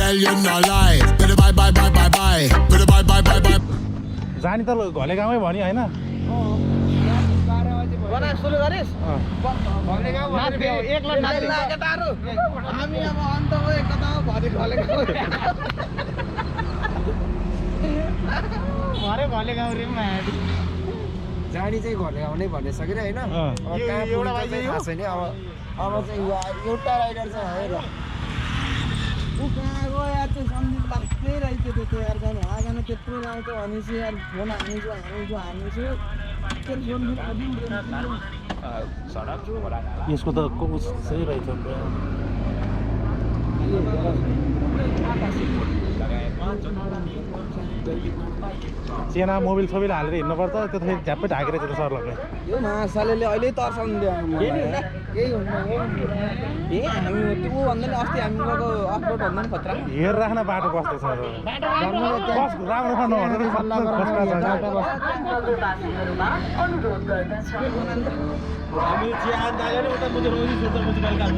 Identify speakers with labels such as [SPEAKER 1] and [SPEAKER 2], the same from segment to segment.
[SPEAKER 1] tell you no lie. Better bye bye bye bye bye. Better bye bye bye bye.
[SPEAKER 2] जानी त घले गाउँमै भन्यो हैन
[SPEAKER 3] बना सुरु गरिस् घले गाउँ माथि एक लाख नाच्छ टारो हामी अब अन्तको एक कता भरि घले गाउँ घले गाउँ रे माथि
[SPEAKER 4] जानी चाहिँ घले गाउँ नै भन्ने सकेर हैन अब कहाँ एउटा भाइ चाहिँ थाहा छैन अब चाहिँ एउटा राइडर चाहिँ है ल
[SPEAKER 3] कहाँ गयो यार त्यो सन्दीप लाग्दै रहेछ त्यो यार जानु आगान त्यत्रो लाउँछ भनेपछि यार फोन हानिछु
[SPEAKER 2] यसको त कोच सही रहेछ चेना मोबिल सबैले हालेर हिँड्नुपर्छ त्यो त फेरि झ्याप्पै ढाकेर त्यो सर लग्यो
[SPEAKER 3] यो महासाले अहिले तर्साउँदै केही हुन्न ए हामी त्यो भन्दा नि अस्ति हामी गएको अपलोड भन्दा नि खतरा
[SPEAKER 2] हेर राख्न बाटो कस्तो छ राम्रो छ नभनेर सल्लाह
[SPEAKER 3] हामी चिया दाले उता बुझेर उही सोच्दा मुनिसिपालिटी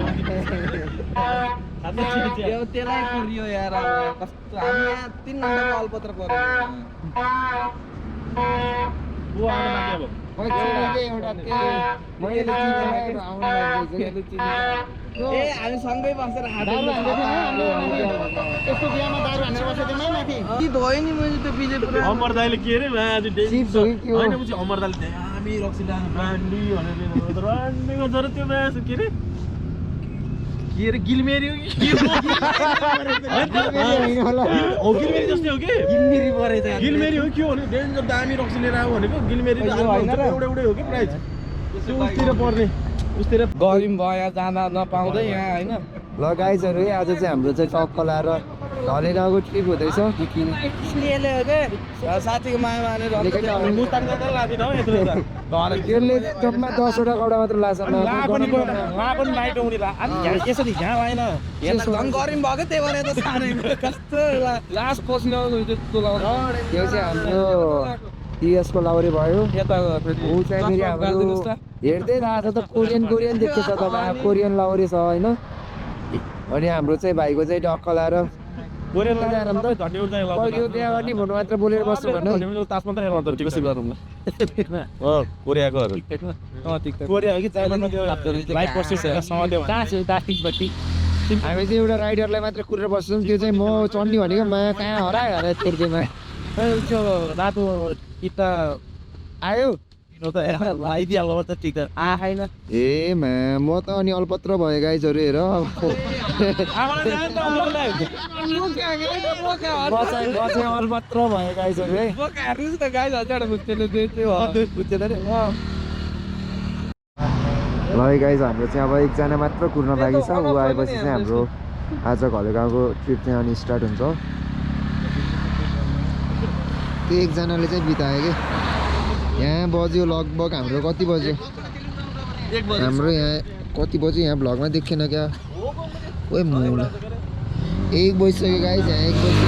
[SPEAKER 3] काम त्यसलाई कुरियो यार कस्तो हामी यहाँ 3 घण्टाको अलपत्र पर्यो
[SPEAKER 2] उ आउन लाग्यो अब
[SPEAKER 3] ए हामी सँगै बसेर यस्तो बिहामा दारु हानेर बसेको थिएँ माथि कि भयो नि मैले त्यो बिजे पुरा
[SPEAKER 2] अमर दाइले के अरे आज होइन पछि अमर दाइले हामी रक्सी लानु ब्रान्डी भनेर ब्रान्डीको जरो त्यो म्याच के अरे गिलमेरी हो कि गिलमेरी जस्तै हो कि
[SPEAKER 3] गिलमेरी परेछ
[SPEAKER 2] गिलमेरी हो के हो भने डेन्जर दामी रक्सी लिएर आऊ भनेको गिलमेरी एउटै हो कि प्राइस त्यो उसतिर पर्ने उसतिर
[SPEAKER 3] गरिम भयो यहाँ जाँदा नपाउँदै यहाँ होइन
[SPEAKER 4] ल गाइजहरु आज चाहिँ हाम्रो चाहिँ टप खोलाएर घले गाउँको ट्रिप हुँदैछ
[SPEAKER 3] साथीको माया मानेर
[SPEAKER 4] त्यसले जम्मा 10 वटा कपडा मात्र लाग्छ
[SPEAKER 2] यसरी घाँ लाएन
[SPEAKER 3] झन् गरिम भयो त्यही भएर त सानो कस्तो लास्ट पसिना
[SPEAKER 4] त्यो चाहिँ हाम्रो टिएसको लाउरे भयो ऊ चाहिँ फेरि हाम्रो हेर्दै थाहा छ त कोरियन देख्छ त तपाईँ कोरियन लाउरे छ होइन अनि हाम्रो चाहिँ भाइको चाहिँ ढक्क लाएर त्यहाँ अनि भन्नु मात्र बोलेर बस्नु भन्नु हामी चाहिँ एउटा राइडरलाई मात्र कुरेर बस्छौँ त्यो चाहिँ म चढ्ने भनेको माया कहाँ हरायो तेर्केमा
[SPEAKER 2] रातो किता
[SPEAKER 4] आयो
[SPEAKER 2] आइदिइहाल्नु त ठिक त
[SPEAKER 3] आएन
[SPEAKER 4] ए म त अनि अल्पत्र भयो गाइजहरू हेर अल्पत्र भयो गाइजहरू है ल गाइज हाम्रो चाहिँ अब एकजना मात्र कुर्न बाँकी छ ऊ आएपछि चाहिँ हाम्रो आज घले गाउँको ट्रिप चाहिँ अनि स्टार्ट हुन्छ त्यो एकजनाले चाहिँ बितायो कि यहाँ बज्यो लगभग हाम्रो कति बज्यो हाम्रो यहाँ कति बज्यो यहाँ भ्लगमा देखेन क्या ओए मुला 1 बजिसक्यो गाइज यहाँ 1 बजी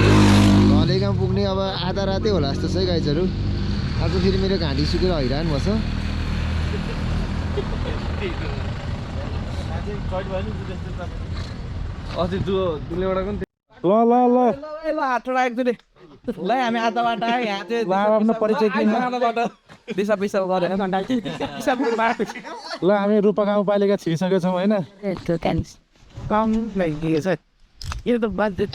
[SPEAKER 4] घले गाउँ पुग्ने अब आधा रातै होला जस्तो छ है गाइजहरू आज फेरि मेरो घाँटी सुकेर हैरान भएछ
[SPEAKER 3] ल हामी आधा बाटो आयो यहाँ चाहिँ
[SPEAKER 2] आफ्नो परिचय
[SPEAKER 3] दिशा पिसाब गरेर
[SPEAKER 2] ल हामी रूपा गाउँपालिका छिरिसकेको छौँ होइन
[SPEAKER 3] यो त बाध्य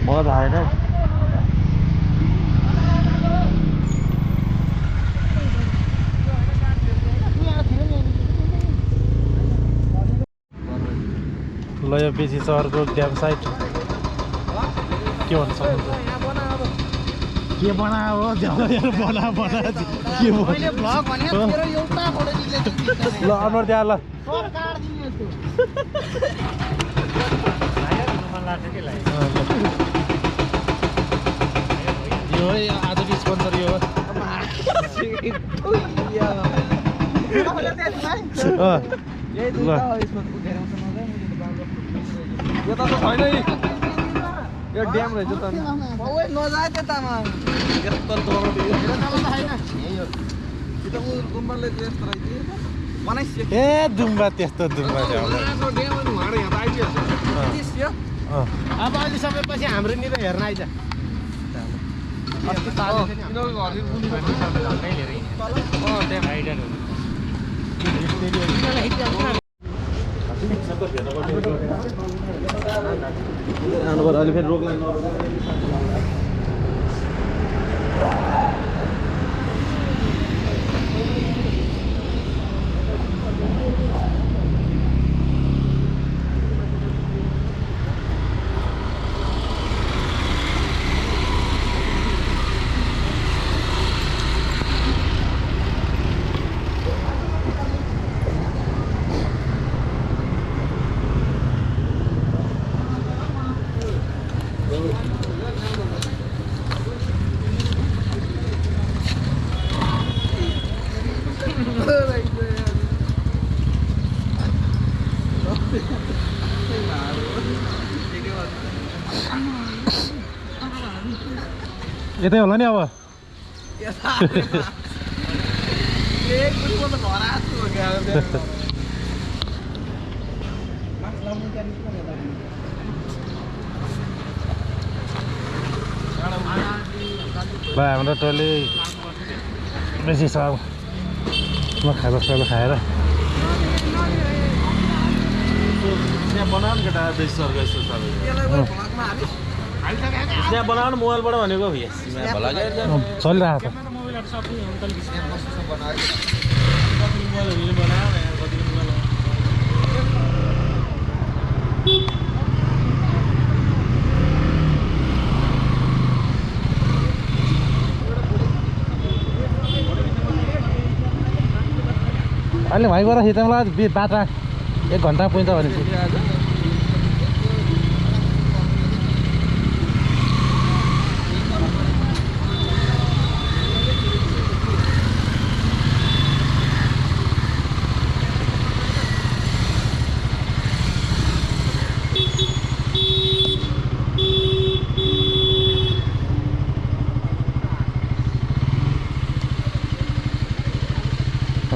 [SPEAKER 2] मजा आएन ल यो बेसी सहरको ड्याम साइट के भन्न सक्नुहुन्छ के बनायो के ल अनुहार त्यहाँ ल यो आजको स्पोन्सर यो
[SPEAKER 3] यो त छैन है यो ड्याम रहेछ त ओए नजाए त्यतामा यस्तो डर दियो त्यो उ गुम्बाले त्यस्तो रहेछ बनाइस
[SPEAKER 2] ए दुम्बा त्यस्तो दुम्बा छ
[SPEAKER 3] ड्याम अनि भाडा यहाँ आइदिन्छ यो
[SPEAKER 5] अब अहिले समयपछि हाम्रो नि त हेर्न आइज
[SPEAKER 3] अस्ति ताले थियो नि हाम्रो घरले पुग्नु ड्याम
[SPEAKER 2] अहिले फेरि रोक्ला यतै होला नि अब भाइ हाम्रो टोली बेसी छ अब खाजा खाएर त्यहाँ बनाउनु केटा बेसी सर्ग यस्तो त्यहाँ बनाउनु मोबाइलबाट भनेको चलिरहेको अहिले भाइ गएर हिँड्दा बाटा 1 घन्टा पुग्छ भने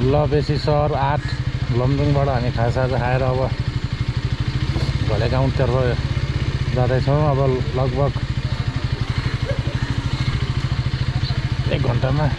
[SPEAKER 2] ल बेसी सहर 8 लमजुङबाट हामी खाजासाजा खाएर अब भोले गाउँतर्फ जाँदैछौँ अब लगभग 1 घन्टामा है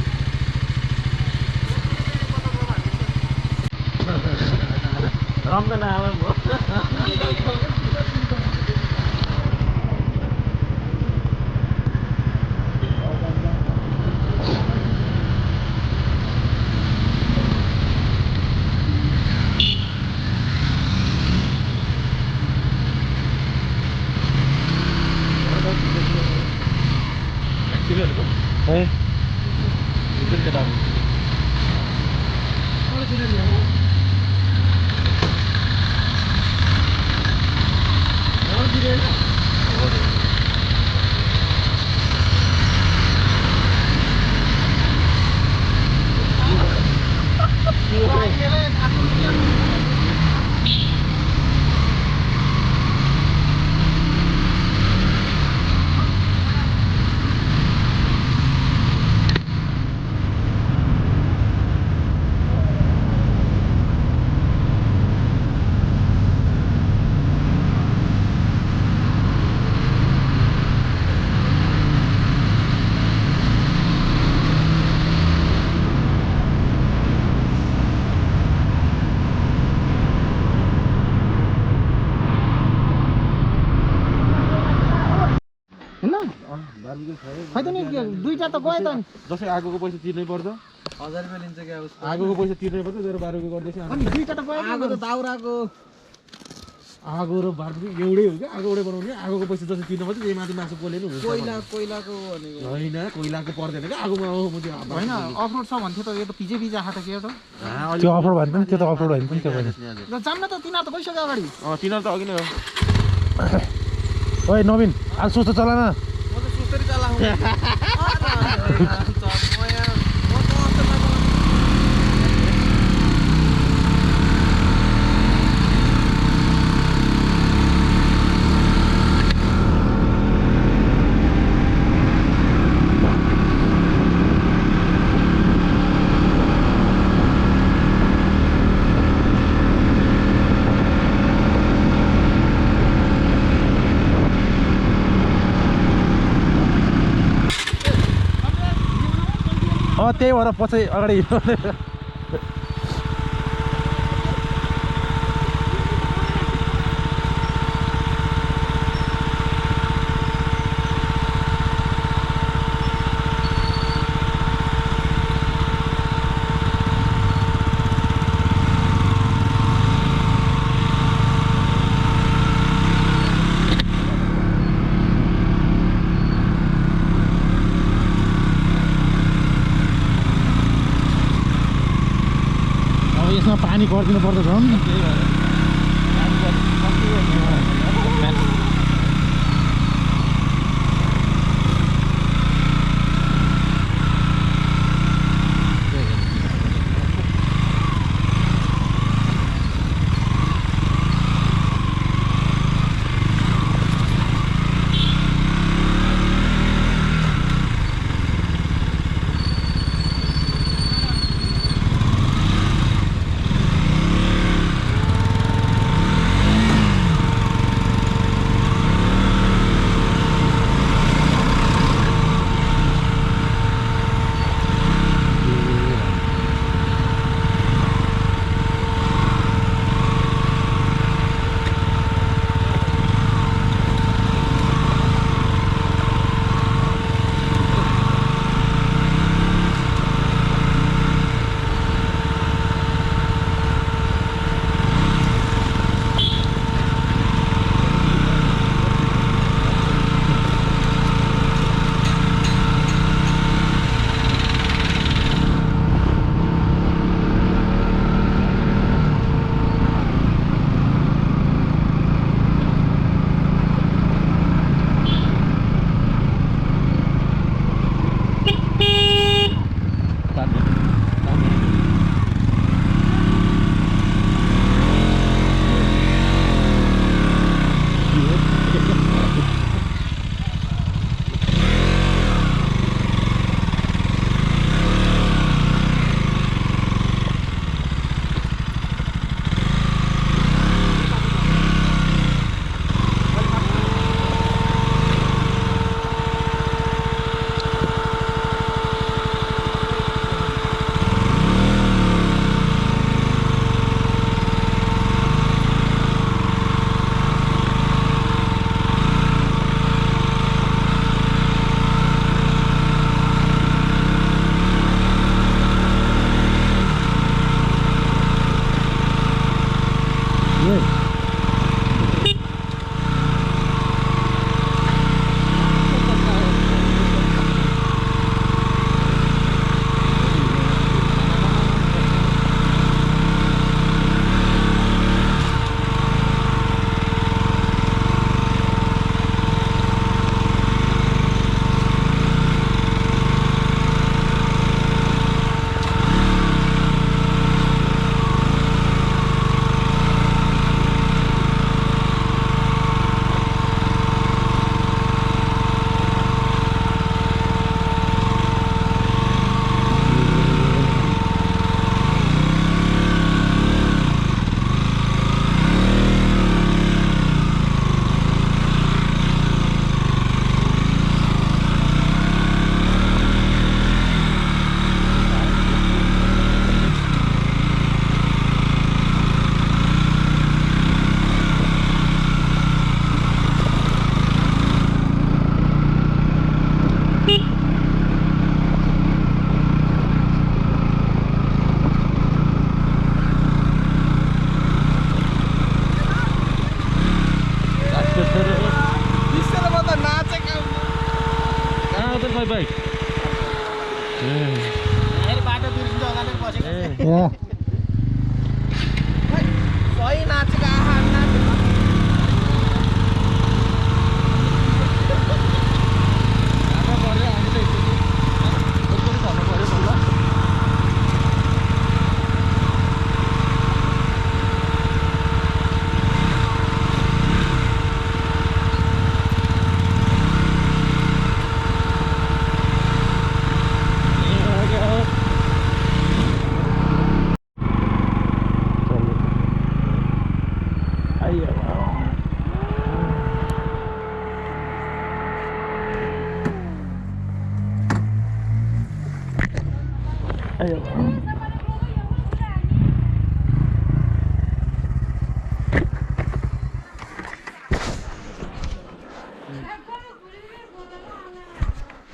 [SPEAKER 3] खै त नि दुईटा त गयो त नि
[SPEAKER 5] जसै आगोको पैसा तिर्नै पर्छ
[SPEAKER 3] 1000 रुपैयाँ लिन्छ क्या उसको
[SPEAKER 5] आगोको पैसा तिर्नै पर्छ तेरो बारुको गर्दैछ
[SPEAKER 3] अनि दुईटा त गयो आगो त दाउराको
[SPEAKER 5] आगो र बारुको एउटै हो क्या आगो एउटै बनाउने आगोको पैसा जसै तिर्नु पर्छ त्यही माथि मासु पोलेनु हुन्छ
[SPEAKER 3] कोइलाको भनेको
[SPEAKER 5] होइन कोइलाको पर्दैन क्या आगोमा हो म त्यो
[SPEAKER 3] होइन अफरोड छ भन्थ्यो त यो त भिजे भिजा आएको थियो त
[SPEAKER 2] त्यो अफरोड भन्नु नि त्यो त अफरोड होइन पनि त्यो पनि
[SPEAKER 3] ल जान्न त तिनीहरू त गइसक्यो अगाडि
[SPEAKER 5] तिनीहरू त अघि नै हो
[SPEAKER 2] ओइ नवीन आज सुस्त चला न
[SPEAKER 3] म त सुस्तरी चलाउँछु
[SPEAKER 2] त्यही भएर पछि अगाडि यसमा पानी गरिदिनु पर्छ झन् यहाँ
[SPEAKER 3] सही नाचेको आहार नाचेको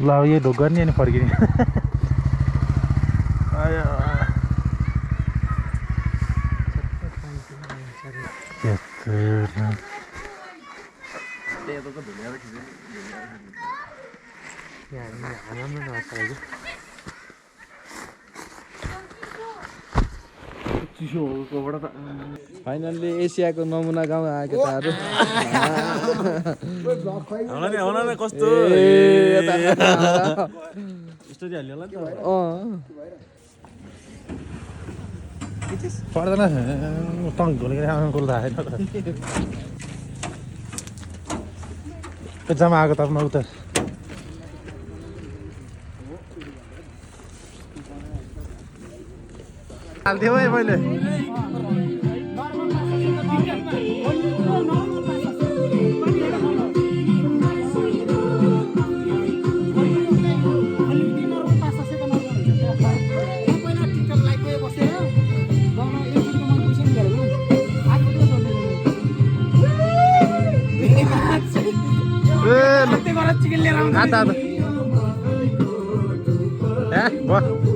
[SPEAKER 2] ल अब यो ढोक गर्ने अनि फर्किने
[SPEAKER 3] फाइनल्ली एसियाको नमुना गाउँ आयो केटाहरू
[SPEAKER 5] कस्तो
[SPEAKER 2] पर्दैन टङ घुलेर आउनु कुरो थाहा छैन जम्मा आएको तपाईँ उता हाल्थ्यो है मैले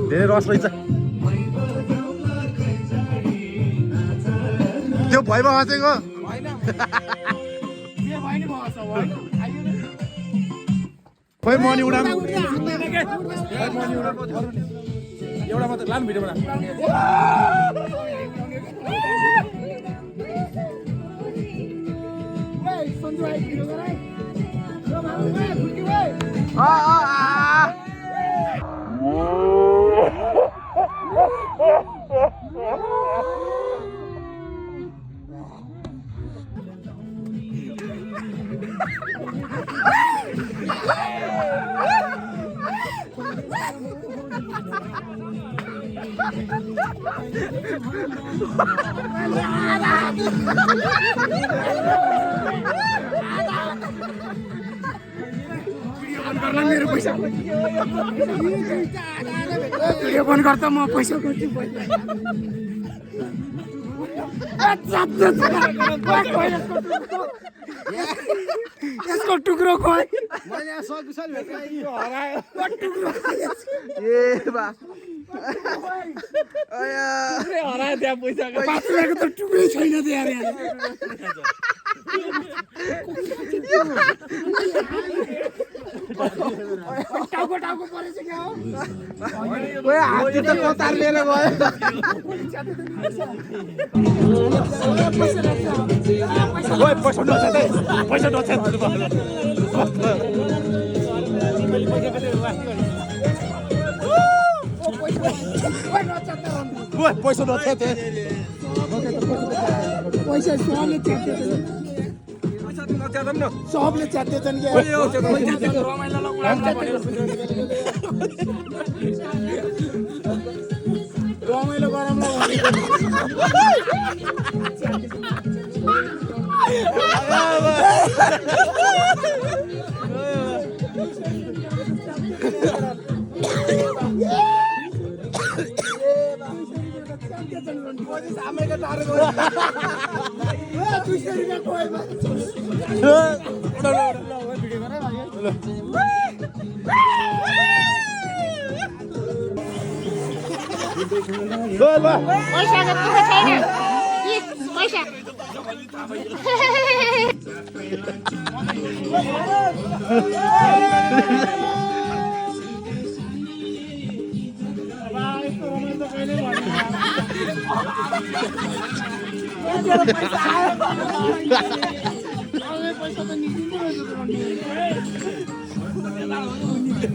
[SPEAKER 2] धेरै रस रहेछ त्यो भैमा हाँसेको खोइ मनी उडाम
[SPEAKER 5] एउटा मात्र लानु भिडियोमा मेरो पैसा भिडियो बन्द गर्दा म पैसा गर्छु यसको टुक्रो खोइ मैले यहाँ सकुशल भेटायो हरायो टुक्रो ए बा आया हरायो त्यहाँ पैसा 5 रुपैयाँको त टुक्रै छैन त्यहाँ टाउको टाउको परेछ क्या हो ओए हात त कतार लिएर गयो ओए पैसा नछ पैसा नछ पैसा सबले च्यात्यो सबले च्यात्छन् के रमाइलो गरम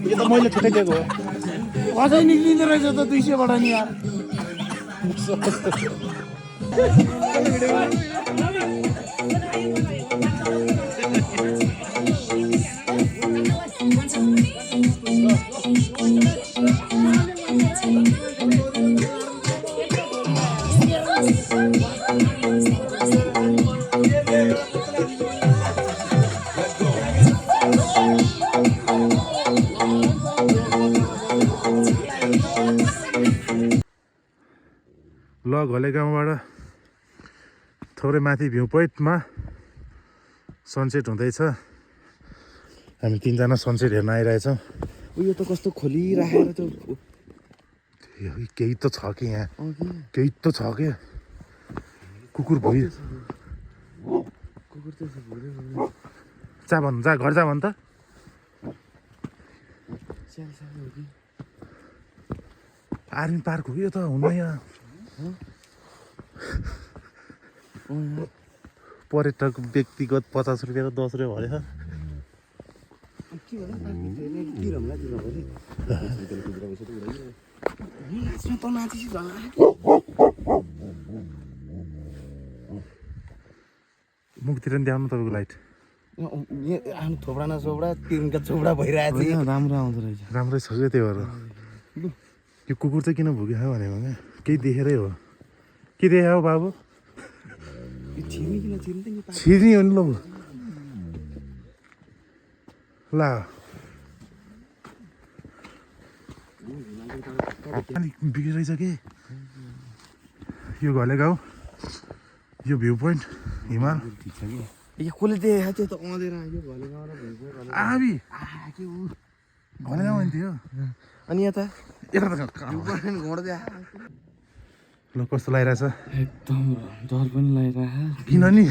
[SPEAKER 2] यो त मैले छुट्टै दिएको हो
[SPEAKER 5] अझै निक्लिँदो रहेछ त 200 बाट नि यार
[SPEAKER 2] ल घले गाउँबाट थोरै माथि भ्यू पोइन्टमा सनसेट हुँदैछ हामी तीनजना सनसेट हेर्न आइरहेछौँ
[SPEAKER 4] उयो त कस्तो खोलिराखेर त
[SPEAKER 2] केही त छ कि यहाँ केही त छ कि कुकुर भयो जा भन् जा घर जा भन् त आर्मी पार्क हो कि यो त हुन्न यहाँ पर्यटक व्यक्तिगत 50 रुपियाँ र 10 रुपियाँ भरे मुखतिर नि द्याउनु तपाईँको लाइट
[SPEAKER 4] थोपडा न सोपडा तिनका चोपडा भइरहेको थियो राम्रो आउँदो रहेछ
[SPEAKER 2] राम्रै छ क्या त्यही भएर यो कुकुर चाहिँ किन भुक्यो भनेको क्या केही देखेरै हो के देखायो बाबु छिर्ने हो नि ल ला अलिक बिग्रेछ कि यो घले गाउँ यो भ्यू पोइन्ट हिमाल
[SPEAKER 4] कसले देखाएको थियो त आउँदैन यो घले गाउँ र भुइँको
[SPEAKER 2] आबी घले गाउँ थियो
[SPEAKER 4] अनि यता
[SPEAKER 2] यता ल कस्तो लागिरहेछ
[SPEAKER 3] एकदम डर पनि लागिरहेको
[SPEAKER 2] किन नि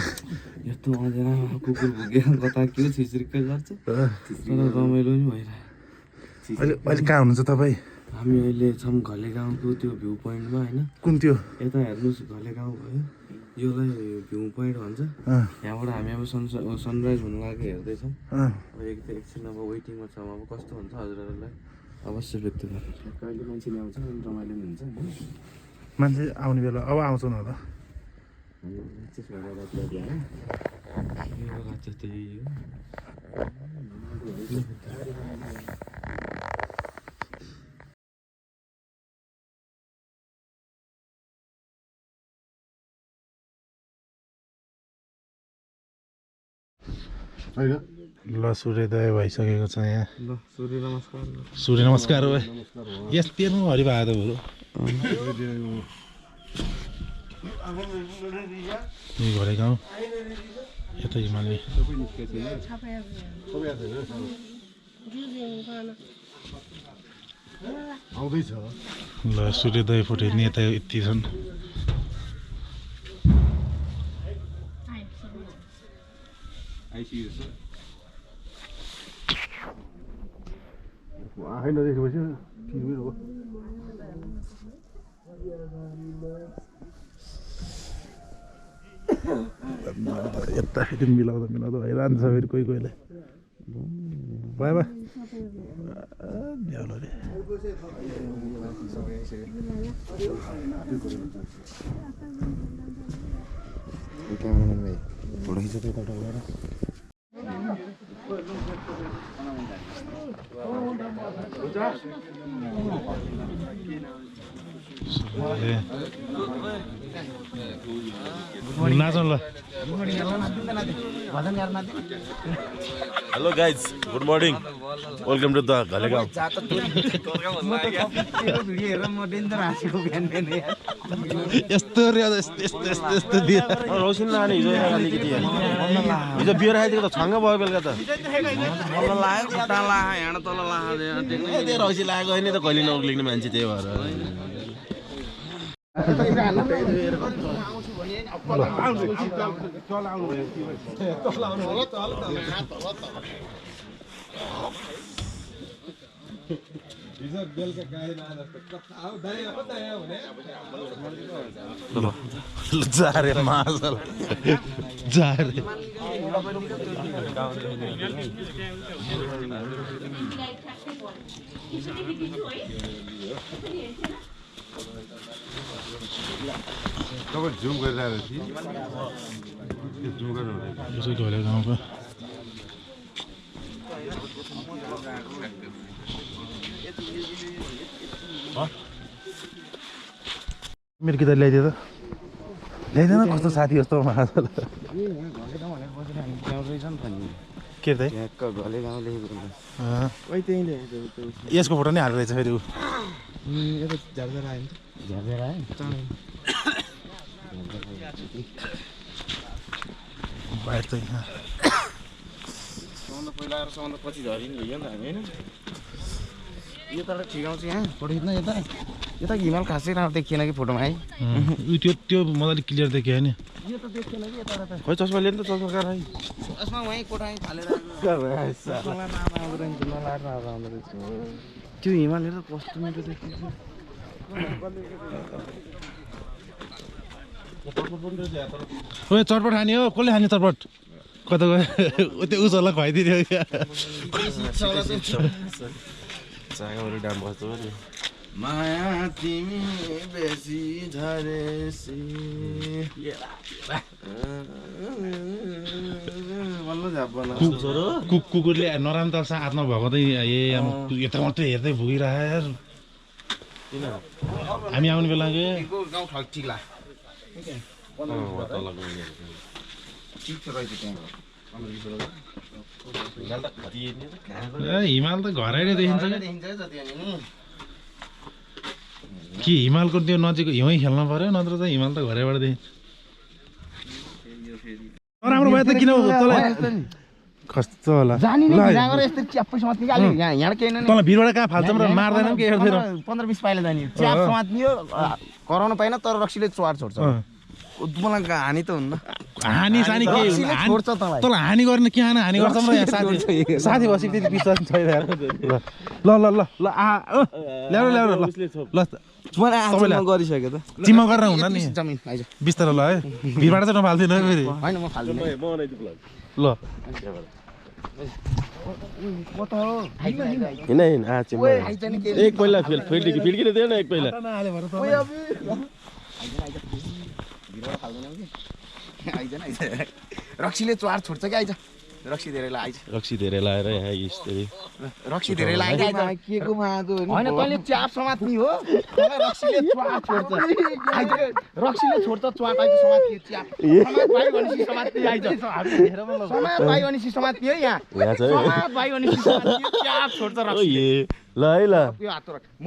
[SPEAKER 3] यस्तो आउँदैन कुकुर भुक्यो कता के छिर्कै गर्छ तर रमाइलो पनि भइरहेको
[SPEAKER 2] अहिले अहिले कहाँ हुनुहुन्छ तपाईँ
[SPEAKER 3] हामी अहिले छौँ घले गाउँको त्यो भ्यू पोइन्टमा होइन
[SPEAKER 2] कुन त्यो
[SPEAKER 3] यता हेर्नुहोस् घले गाउँ भयो योलाई भ्यू पोइन्ट भन्छ यहाँबाट हामी अब सनराइज हुनु लागि हेर्दैछौँ अब एकछिन अब वेटिङमा छौँ अब कस्तो हुन्छ हजुरहरूलाई अवश्य व्यक्त गर्नु कहिले मान्छे ल्याउँछ अनि रमाइलो पनि हुन्छ
[SPEAKER 2] मान्छे आउने बेला अब आउँछ न ल
[SPEAKER 3] त्यही हो
[SPEAKER 2] ल सूर्योदय भइसकेको छ यहाँ
[SPEAKER 3] ल सूर्य नमस्कार
[SPEAKER 2] सूर्य नमस्कार हो यस तेर्नु हरि भएको त बरु यही घरे गाउँ यता हिमाली आउँदैछ ल सूर्योदय फोटो नेता यति छन् आँखै नदेखेपछि फिल्मै हो यताखेरि मिलाउँदा मिलाउँदा भइरहन्छ फेरि कोही कोहीले भयो बा रे
[SPEAKER 4] फोटो खिच्छ यता गएर
[SPEAKER 2] नाचौँ ल
[SPEAKER 6] hello guys good morning welcome to the Ghale गाउँ
[SPEAKER 2] यस्तो यस्तो
[SPEAKER 6] रोसिन लाने हिजो अलिकति हिजो बियर खाइदिएको त छङ्ग भयो बेलुका त रौसी लागेको होइन त कहिले नउक्लिने मान्छे त्यही भएर
[SPEAKER 2] जा रे मासल जा रे
[SPEAKER 7] जुम गरिरहेको थिएँ जुम गर्नु
[SPEAKER 2] यसो ढोले गाउँको मेरो किताब ल्याइदियो त ल्याइदिएन कस्तो साथी जस्तो मासल के त यसको फोटो नै हालेको रहेछ फेरि ऊ झ्यार्देर आयो बाहिर चाहिँ
[SPEAKER 3] पहिला आएर सामान पछि झरिने भयो नि त हामी होइन यो त ठिकाउँछ यहाँ फोटो खिच्न यता हिमाल खासै राम्रो देखिएन कि फोटोमा है
[SPEAKER 2] त्यो मजाले क्लियर देखियो नि
[SPEAKER 3] यो त देखिएन कि यता
[SPEAKER 6] खोइ चस्मा लिएर त चस्मा कहाँ
[SPEAKER 3] यसमा वहीँ कोठाइ फालेर त्यो हिमाल हेर कस्तो मिठो देखिन्छ
[SPEAKER 2] ओए चटपट खाने हो कसले खाने चटपट कता गयो त्यो उसहरूलाई खुवाइदिने
[SPEAKER 6] चागाहरू डाम बस्छ नि
[SPEAKER 3] माया तिमी बेसी झरेसी
[SPEAKER 2] कुकुरले नराम्रो त हातमा भएको त यता मात्रै हेर्दै भुगिरहेर हामी आउने बेला
[SPEAKER 3] गाउँ ठग ठिकला
[SPEAKER 2] हिमाल त घरैले देखिन्छ कि हिमालको त्यो नजिक हिउँ खेल्न पर्यो नत्र त हिमाल त घरैबाट देखिन्छ नराम्रो भयो त किन कस्तो होला तँलाई भिरबाट कहाँ फाल्छौँ र मार्दैनौँ के हेर्दैन
[SPEAKER 3] 15-20 पाइला जाने च्याप समात्नियो कराउनु पाएन तर रक्सीले चुहार छोड्छ मलाई हानि त हुन्न
[SPEAKER 2] हानी सानी के
[SPEAKER 3] छोड्छ तँलाई
[SPEAKER 2] तँलाई हानी गर्ने के हानी गर्छौँ र यहाँ साथी भएपछि त्यति विश्वास छैन ल ल ल ल ल्याउनु ल्याउनु ल
[SPEAKER 3] मैले गरिसक्यो त
[SPEAKER 2] जिम्मा गरेर हुँदा नि
[SPEAKER 3] जमिन आइज
[SPEAKER 2] बिस्तारो ल है भिरबाट चाहिँ नफाल्दिनँ फेरि
[SPEAKER 3] होइन म फाल्दिनँ
[SPEAKER 2] ल
[SPEAKER 6] हिँड एक पहिला फिड्किने दिएन एक पहिला
[SPEAKER 3] रक्सीले चुहार छोड्छ कि आइज रक्सी धेरै आइज
[SPEAKER 6] रक्सी धेरै लाएर यहाँ
[SPEAKER 3] रक्सी धेरै लाग्यो के को मादो होइन तैँले च्याप समात्नी हो रक्सीले चुहार छोड्छ आइज रक्सीले छोड्छ चुहार आइज समात्नी च्याप समात भाइ भनेपछि समात्नी आइज समात भाइ भनेपछि समात्नी है यहाँ समात भाइ भनेपछि समात्नी च्याप छोड्छ रक्सी
[SPEAKER 6] ल है ल
[SPEAKER 3] यो हात राख म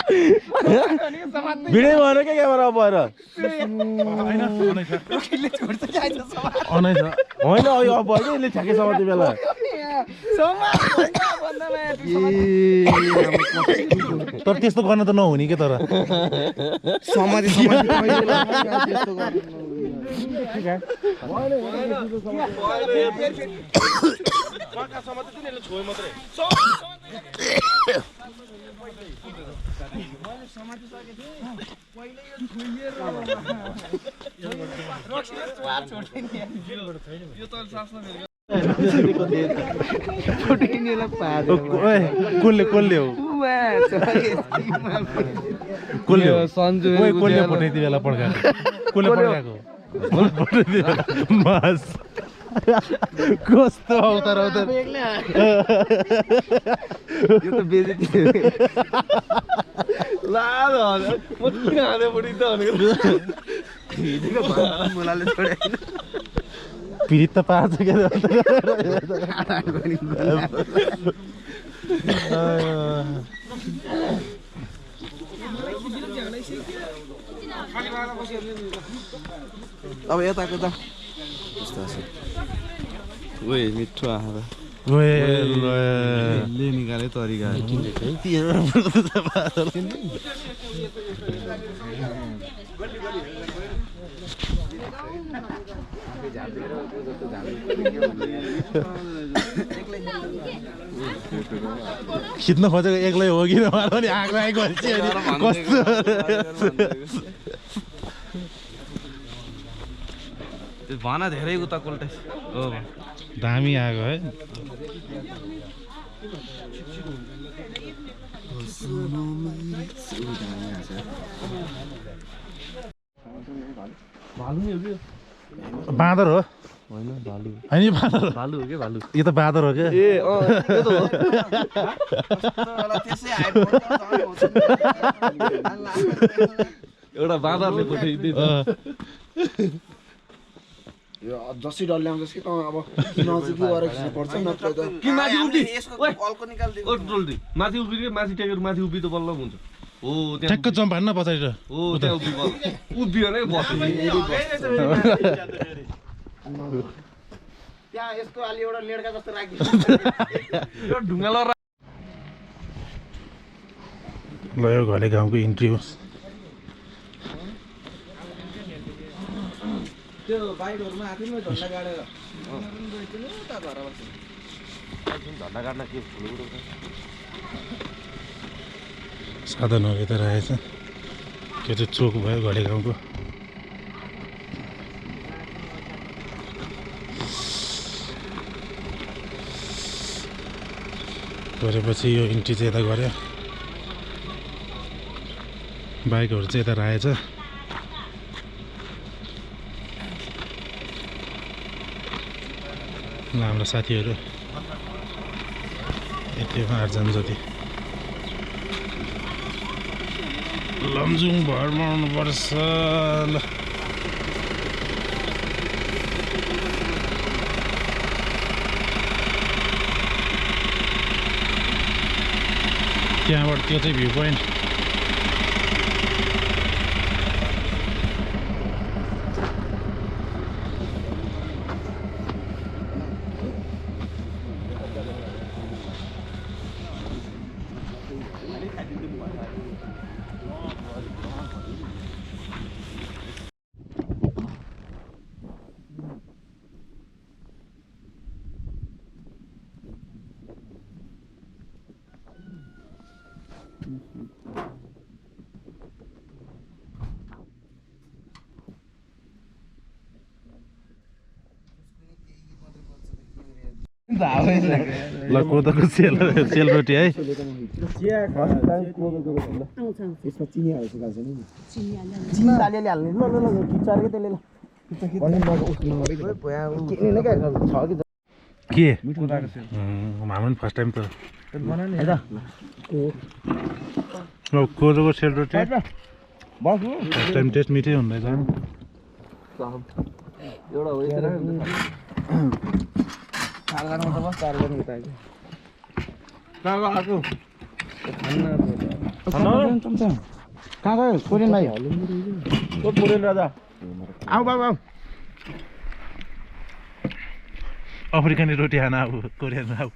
[SPEAKER 6] भिडै भएर के क्यामेरा भएर
[SPEAKER 3] रक्सीले छोड्छ कि आइज समात
[SPEAKER 6] होइन यो अब होइन यसले ठ्याक्कै समात्ने बेला
[SPEAKER 2] तर त्यस्तो गर्न त नहुने के तर कसले हो
[SPEAKER 4] सन्जु
[SPEAKER 2] पठाइदियो बेला पड्काएको कसले पड्काएको मास कस्तो अवतार
[SPEAKER 3] यो त बेइज्जती ला म किन हाने पडी त भनेको मोलाले छोडेन
[SPEAKER 2] पीडित त पार्छ के
[SPEAKER 3] अब यताको त यस्तो छ ओए मिठो आएर ले निकाले तरिका
[SPEAKER 2] खिच्न खोजेको एक्लै हो कि नभएर पनि आगो आएको कस्तो
[SPEAKER 3] भन धेरै उता कोल्टे हो
[SPEAKER 2] दामी आगो है बाँदर हो होइन बाँदर
[SPEAKER 3] भालु हो के भालु
[SPEAKER 2] यो त बाँदर हो क्या
[SPEAKER 3] एउटा बाँदरले पठाइदिन्छ
[SPEAKER 5] यो जसै डल्ले आउँछ कि अब नजिकै गएर खिच्नु पर्छ नत्र त
[SPEAKER 3] कि माथि उभि ओ डल्दी माथि उभि के माथि टेकेर माथि उभि त बल्ल हुन्छ हो त्यहाँ
[SPEAKER 2] ठ्याक्क जम्प हान्न पछाडि
[SPEAKER 3] हो त्यहाँ उभि बल्ल उभि भने बस्छ
[SPEAKER 5] त्यहाँ यस्तो अलि एउटा लेडका जस्तो राखिदिन्छ
[SPEAKER 3] यो ढुङ्गा ल
[SPEAKER 2] यो घले गाउँको इन्ट्री हो
[SPEAKER 5] त्यो बाइकहरुमा आफैमा झन्डा गाडेर
[SPEAKER 3] झन्डा काट्न के फुल
[SPEAKER 2] साधनहरू यता रहेछ त्यो चाहिँ चोक भयो घले गाउँको गरेपछि यो इन्ट्री चाहिँ यता गऱ्यो बाइकहरू चाहिँ यता राखेछ हाम्रो साथीहरू यति 8 जना जति लमजुङ भरमा आउनुपर्छ ल त्यहाँबाट त्यो चाहिँ भ्यू पोइन्ट ल कोदोको सेलरोटी है के हाम्रो पनि फर्स्ट टाइम त कोदोको सेलरोटी फर्स्ट टाइम टेस्ट मिठै हुँदैछ
[SPEAKER 3] एउटा हो यति
[SPEAKER 5] चारजना त बस 4 जना उता आइज कहाँ गएको कहाँ गयो कोरियन भाइ को कोरियन राजा आऊ बाबु आऊ
[SPEAKER 2] अफ्रिकानी रोटी खाना अब कोरियन आऊ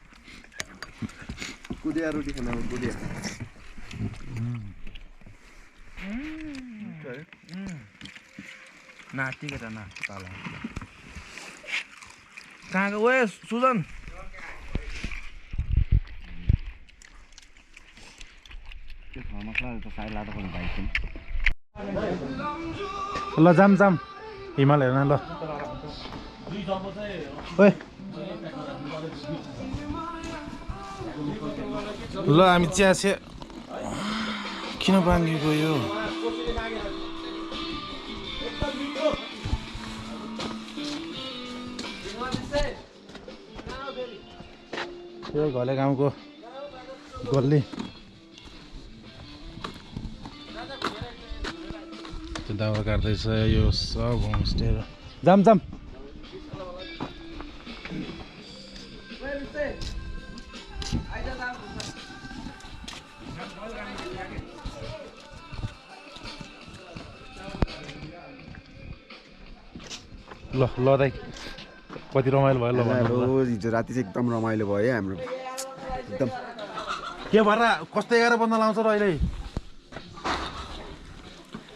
[SPEAKER 3] कुदिया रोटी खाना कुदिया
[SPEAKER 5] ना ठीक है ना ताला कहाँ गयो ओए सुजन
[SPEAKER 2] ल जाम हिमाल हेर्न ल ओए ल हामी चिया किन बाङ्गेको यो यो घले गाउँको गल्ली त्यो दावा काट्दैछ यो सब होमस्टेहरू जाम ल दाइ कति रमाइलो भयो ल
[SPEAKER 5] हिजो राति चाहिँ एकदम रमाइलो भयो है हाम्रो एकदम
[SPEAKER 2] के भएर कस्तो 11 बज्न लाउँछ र अहिले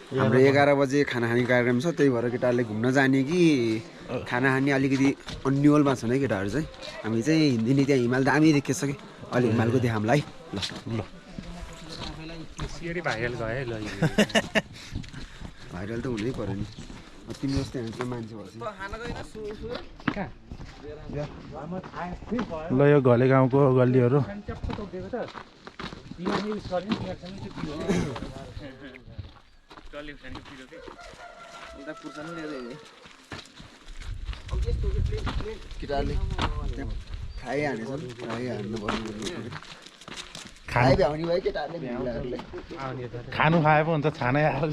[SPEAKER 5] हाम्रो 11 बजे खाना खाने कार्यक्रम छ, त्यही भएर केटाहरूले घुम्न जाने कि खाना खाने अलिकति अन्यलमा छन् है केटाहरू चाहिँ। हामी चाहिँ हिँड्दिने त्यहाँ हिमाल दामी देखिएछ कि, अलि हिमालको देखाउँला है। ल
[SPEAKER 2] ल भाइरल गयो ल
[SPEAKER 5] भाइरल त हुनै पर्यो नि, तिमी जस्तो ह्यान्डसम मान्छे भएपछि।
[SPEAKER 2] ल यो घले गाउँको गल्लीहरू
[SPEAKER 5] केटाहरूले खाइहाल्नेछन्, खाइहाल्नु पर्ने
[SPEAKER 2] खानु
[SPEAKER 5] भ्याउने भयो केटाहरूले भ्याउलाहरूले।
[SPEAKER 2] खानु खाए पो हुन्छ छानै आएर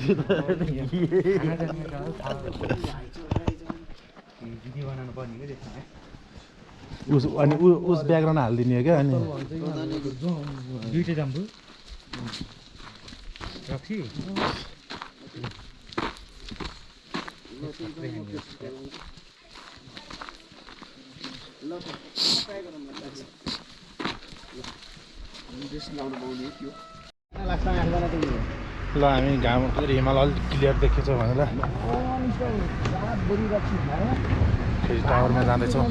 [SPEAKER 2] उस अनि उस ब्याकग्राउन्ड हालिदिने हो क्या। अनि
[SPEAKER 8] दुईटै जाम्बु रक्सी
[SPEAKER 2] ल हामी घाम हिमाल अलिक क्लियर देखेछौँ भनेर फेरि टावरमा जाँदैछौँ।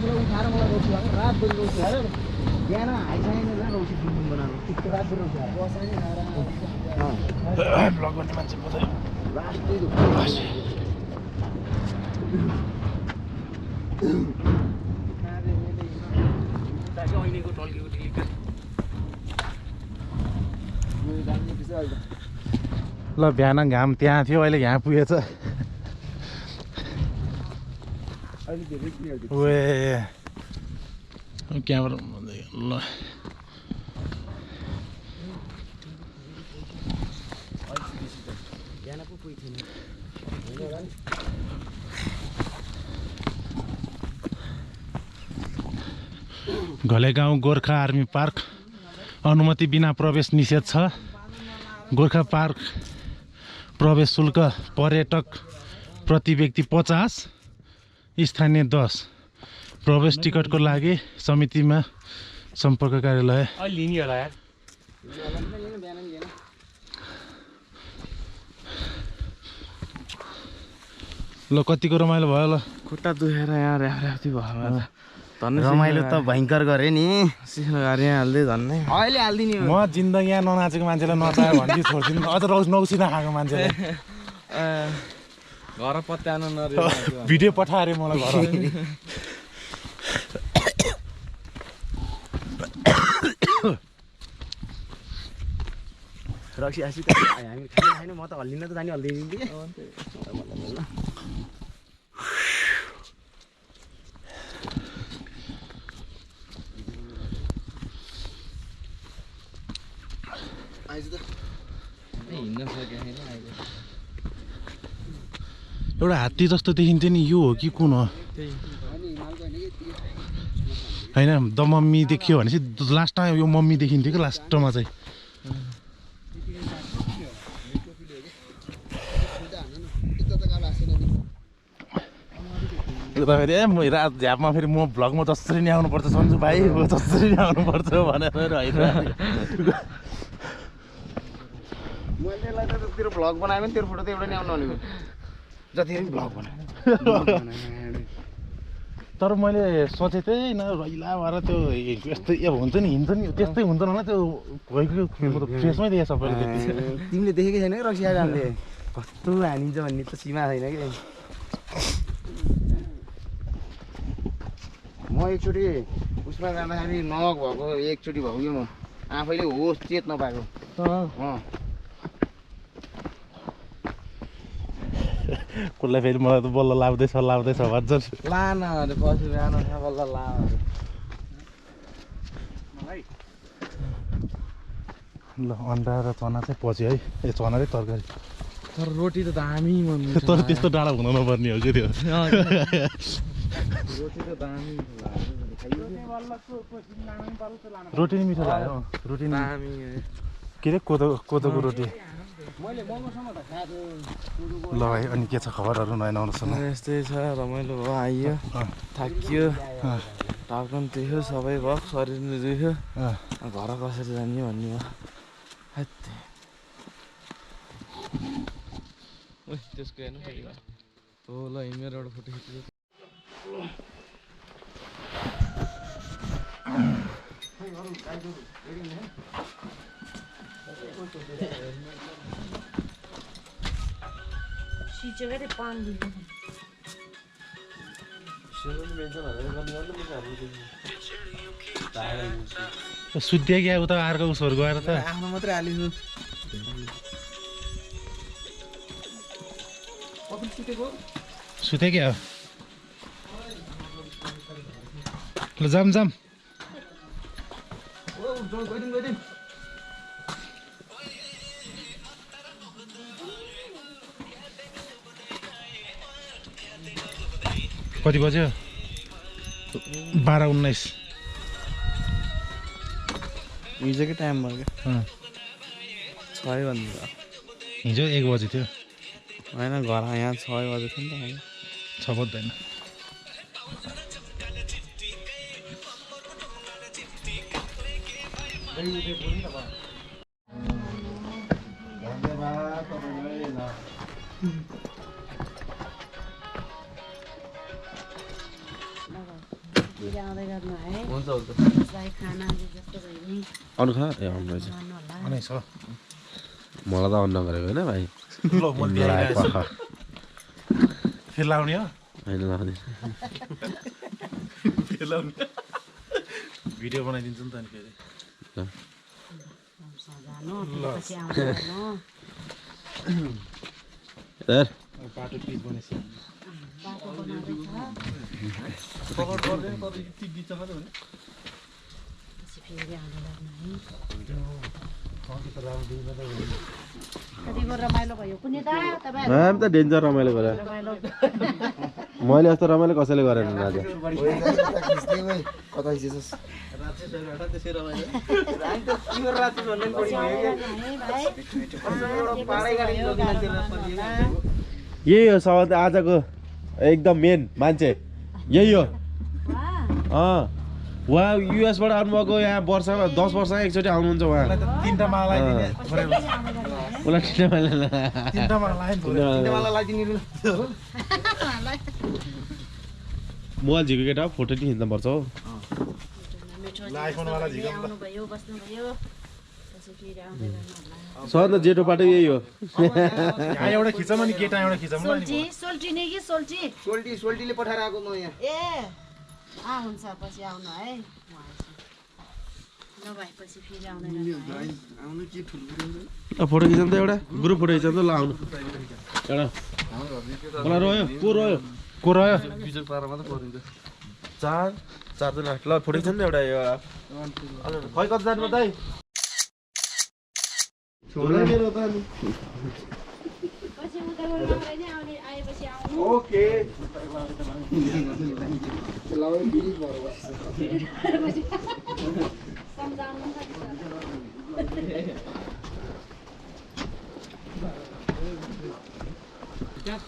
[SPEAKER 2] ब्लग गर्ने मान्छे बोल्दै ल बिहान घाम त्यहाँ थियो, अहिले यहाँ पुगेछ। ओए क्यामेरा ल घलेगाउँ गोर्खा आर्मी पार्क अनुमति बिना प्रवेश निषेध छ। गोर्खा पार्क प्रवेश शुल्क पर्यटक प्रति व्यक्ति 50, स्थानीय 10। प्रवेश टिकटको लागि समितिमा सम्पर्क कार्यालय।
[SPEAKER 8] लिने होला यार।
[SPEAKER 2] ल कतिको रमाइलो भयो। ल
[SPEAKER 3] खुट्टा दुखेर यहाँ ऱ्याफ्ती भयो।
[SPEAKER 5] रमाइलो त भयङ्कर गरे नि,
[SPEAKER 3] गाडी हाल्दै झन्नै
[SPEAKER 5] अहिले हालिदिने
[SPEAKER 2] म जिन्दगी यहाँ ननाचेको मान्छेलाई नचायो भने छोड्दिनु, अझ नौसिना खाएको मान्छेलाई
[SPEAKER 3] घर पत्याउनु नरे
[SPEAKER 2] भिडियो पठायो अरे मलाई घर।
[SPEAKER 5] रक्सी आसी हामी खाने म त हल्लिन त जाने हल्दिदिन्थेँ।
[SPEAKER 2] एउटा हात्ती जस्तो देखिन्थ्यो नि, यो हो कि कुन हो? होइन द मम्मी देखियो भनेपछि लास्टमा यो मम्मी देखिन्थ्यो कि लास्टमा चाहिँ। फेरि रात झ्यापमा फेरि म भ्लगमा जसरी नै आउनुपर्छ सन्जु भाइ, जसरी नै आउनुपर्छ भनेर होइन।
[SPEAKER 5] मैले त्यसलाई त तेरो भ्लग बनायो भने तेरो फोटो त एउटा नि आउनु भनेको, जति पनि भ्लग बनायो।
[SPEAKER 2] तर मैले सोचेको थिएँ होइन रैला भएर त्यो यस्तै अब हुन्छ नि, हिँड्छ नि त्यस्तै हुन्छ होला त्यो भइगयो, फ्रेसमै देखेँ सबैले।
[SPEAKER 5] तिमीले देखेकै छैन कि रक्सी आइरहने कस्तो हानिन्छ भन्ने त सीमा छैन कि। म एकचोटि उसमा जाँदाखेरि नमक भएको एकचोटि भएको कि म आफैले होस चेत नपाएको।
[SPEAKER 2] कसलाई फेरि मलाई त बल्ल लाउँदैछ भन्छ।
[SPEAKER 3] लान अरे पछि बिहान बल्ल ला।
[SPEAKER 2] ल अन्डा र चना चाहिँ पछि है, ए चना र तरकारी।
[SPEAKER 3] तर रोटी त दामी मन।
[SPEAKER 2] तर त्यस्तो डाँडा हुन नपर्ने हो कि त्यो।
[SPEAKER 3] रोटी त दामी
[SPEAKER 2] रोटी नि मिठो लाग्यो, रोटी
[SPEAKER 3] दामी
[SPEAKER 2] के अरे कोदोको रोटी। ल भाइ अनि के छ खबरहरू नयाँ नआउनुहोस् न।
[SPEAKER 3] यस्तै छ, रमाइलो भयो, आइयो थाकियो, टाउको पनि दुख्यो, सबै भयो, शरीर पनि दुख्यो, घर कसरी जाने भन्ने भयो। त्यसको हेर्नु हो ल मेरो एउटा फोटो खिच्छु
[SPEAKER 2] सुत्यो क्या उता अर्को उसहरू गएर त
[SPEAKER 5] आफ्नो मात्रै हालिदिनु
[SPEAKER 2] सुते क्या ल जाम जाम कति बज्यो 12:19
[SPEAKER 3] हिजोकै टाइम भयो क्या 6 भन्दा
[SPEAKER 2] हिजो 1 बजे थियो
[SPEAKER 3] होइन घर यहाँ 6 बजे थियो नि त
[SPEAKER 2] 6 बज्दैन
[SPEAKER 3] हुन्छ हुन्छ
[SPEAKER 6] अरू खा ए अरू रहेछ मलाई त अन्न गरेको होइन भाइ
[SPEAKER 2] फेरि लाउने हो
[SPEAKER 6] होइन लाउने
[SPEAKER 2] भिडियो बनाइदिन्छु नि त अनि फेरि बाटो पिच बनेछ
[SPEAKER 9] रमाइलो भयो कुनै त
[SPEAKER 6] त डेन्जर रमाइलो गरे मैले यस्तो रमाइलो कसैले गरेन राजा
[SPEAKER 5] कता खिचेछस्
[SPEAKER 6] यही हो सबभन्दा आजको एकदम मेन मान्छे यही हो उहाँ युएसबाट आउनुभएको यहाँ वर्षमा 10 वर्षमा एकचोटि आउनुहुन्छ उहाँ
[SPEAKER 2] तीनटा माला
[SPEAKER 6] उसलाई
[SPEAKER 2] तीनटा माला
[SPEAKER 6] मोबाइल झिको केटा फोटो नि खिच्न पर्छ हो सबभन्दा जेठो बाटो यही हो
[SPEAKER 2] यहाँ एउटा खिचौँ नि केटा एउटा खिचौँ ल
[SPEAKER 5] सोल्टीले पठाएर आएको म यहाँ
[SPEAKER 9] हुन्छ पछि आउनु है नभएपछि फेरि आउनु
[SPEAKER 5] के ठुलो
[SPEAKER 6] फोटो खिचौँ त एउटा ग्रुप फोटो खिचौँ त ल आउनु एउटा मलाई रह्यो को रह्यो
[SPEAKER 3] बिजोग पारा मात्रै परिन्छ
[SPEAKER 6] चारजना ल फोटो खिचौँ न एउटा खै कति जानु दाइ
[SPEAKER 5] ओके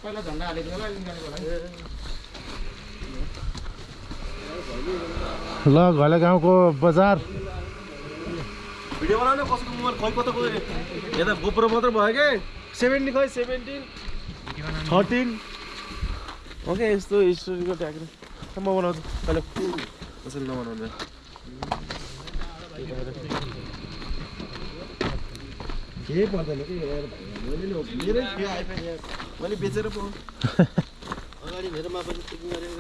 [SPEAKER 3] पहिला झन्डा हालेको होला
[SPEAKER 2] ल घले गाउँको बजार
[SPEAKER 6] भिडियो बनाउने कसको मोबाइल खै कता गयो यता गोप्रो मात्रै भयो के 17 खै 17 13 ओके यस्तो हिस्टोरीको ट्याग म बनाउँछु पहिला कसैले नबनाउँदैन केही पर्दैन कि मेरै थियो आइफोन मैले बेचेर पो अगाडि मेरोमा पनि चेकिङ गरेको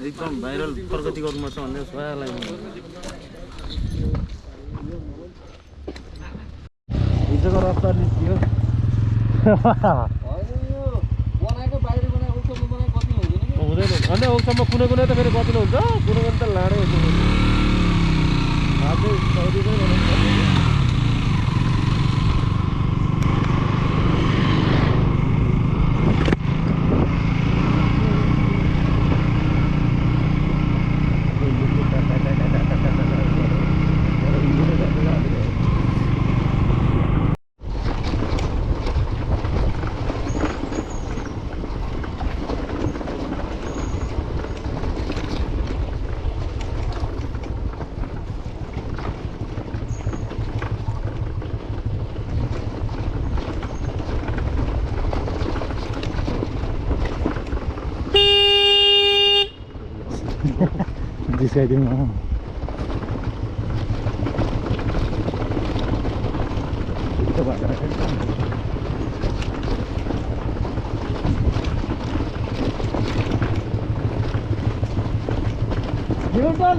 [SPEAKER 3] एकदम भाइरल प्रगति गर्नु छ भन्ने सोयालाई
[SPEAKER 6] हिजोको रास्ता निस्कियो हुँदैन अन्त ओक्सम्म कुनै कुनै त फेरि कतिले हुन्छ कुनै कुनै त लाडै हुन्छ
[SPEAKER 2] जिस्काइदिउँ न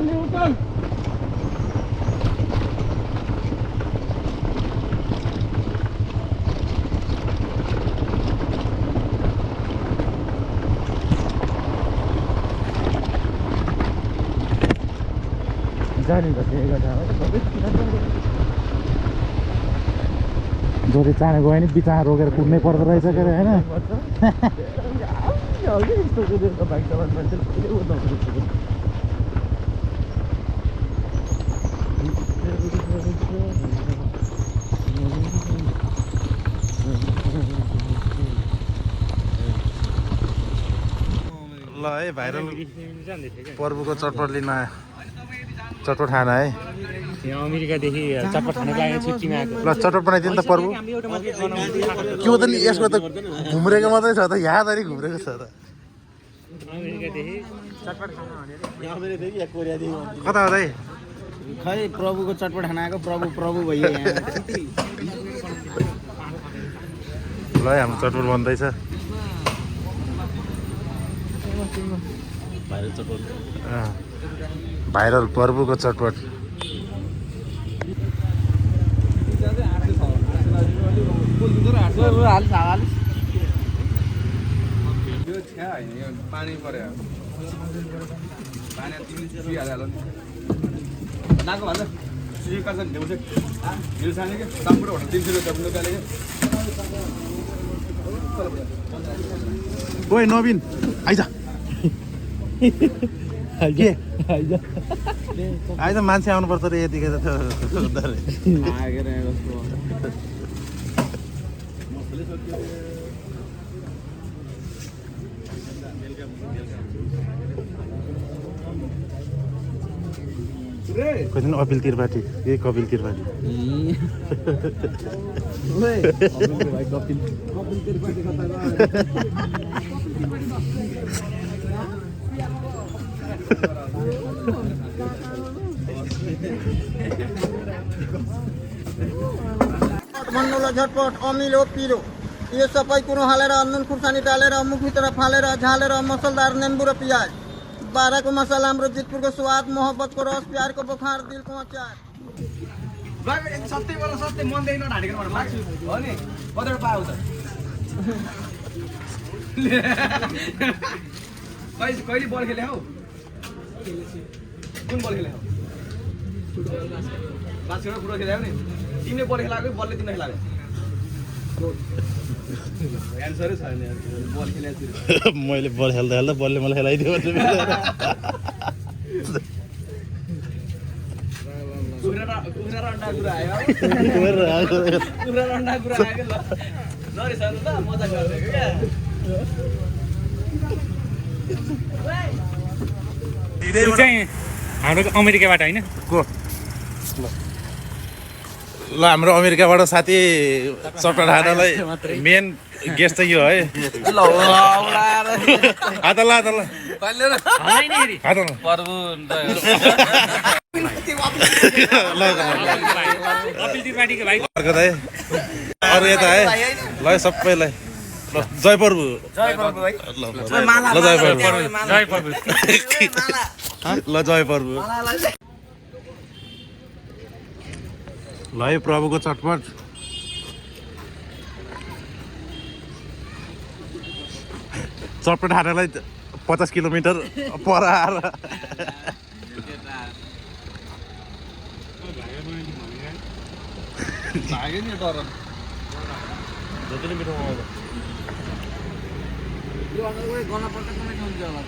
[SPEAKER 2] न्युटन जाने जति चाँडो गयो भने बिचमा रोकेर कुद्नै पर्दो रहेछ के अरे होइन ल है भाइरल पर्वको चटपट लिन आयो चटपट खान है
[SPEAKER 8] यहाँ अमेरिकादेखि चटपट खानको लागि छुट्टीमा आएको
[SPEAKER 2] ल चटपट बनाइदिनु त पर्व के त नि यसको त घुम्रेको मात्रै छ त यहाँधरि घुम्रेको छ त
[SPEAKER 8] अमेरिकादेखि चटपट खान
[SPEAKER 2] कता हो दाइ
[SPEAKER 5] खै प्रभुको चटपट खाना आएको प्रभु भइयो यहाँ
[SPEAKER 2] ल हाम्रो चटपट बन्दैछ भाइरल पर्वको चटपट
[SPEAKER 3] पानी पर्यो पानी तिमीले पिहाल्यो नाको भन्दा सुजी कान्छ ल्याउँछ हिल साने के दामबाट होटल 300 रुपैयाँ निकाले
[SPEAKER 2] ओइ नवीन आइज आइज मान्छे आउनुपर्छ रे यतिकै त कहिले अपिल त्रिपाठी यही कपिल त्रिपाठी
[SPEAKER 10] भन्नुलाई झटपट अमिलो पिरो यो सबै कुरो हालेर नुन खुर्सानी डालेर मुखभित्र फालेर झालेर मसलदार नेम्बु र प्याज बाराको मसला हाम्रो जितपुरको स्वाद मोहब्बतको रस प्यारको बुखार दिलको अचार
[SPEAKER 3] सत्य बोल सत्य मन देख्न ढाडेको माग्छु हो नि कतबाट पाउ त कहिले बल खेले हौ कुन बल खेले हौ बास्केटबल फुटबल खेले हौ नि तिमीले बल खेलाएको बलले तिमीले खेलाएको एन्सरै छैन बल खेलेको
[SPEAKER 2] मैले बल खेल्दा खेल्दा बलले मलाई खेलाइदियो
[SPEAKER 3] कुखुरा र अन्डा कुरा आयो कुखुरा र अन्डा कुरा आयो ल नरिसाउनु ल मजा गरिदिएको क्या
[SPEAKER 8] त्यो चाहिँ हाम्रो अमेरिकाबाट होइन
[SPEAKER 2] को ल हाम्रो अमेरिकाबाट साथी चटपट खानालाई मेन गेस्ट चाहिँ यो है ल अरू यता है ल सबैलाई ल जय प्रभु ल जय प्रभु ल है प्रभुको चटपट चटपट खानालाई 50 किलोमिटर पर आएर
[SPEAKER 3] लाग्यो नि तर
[SPEAKER 2] जति नै मिठो
[SPEAKER 3] यो अन्त गना पर्छ कुनै हुन्छ होला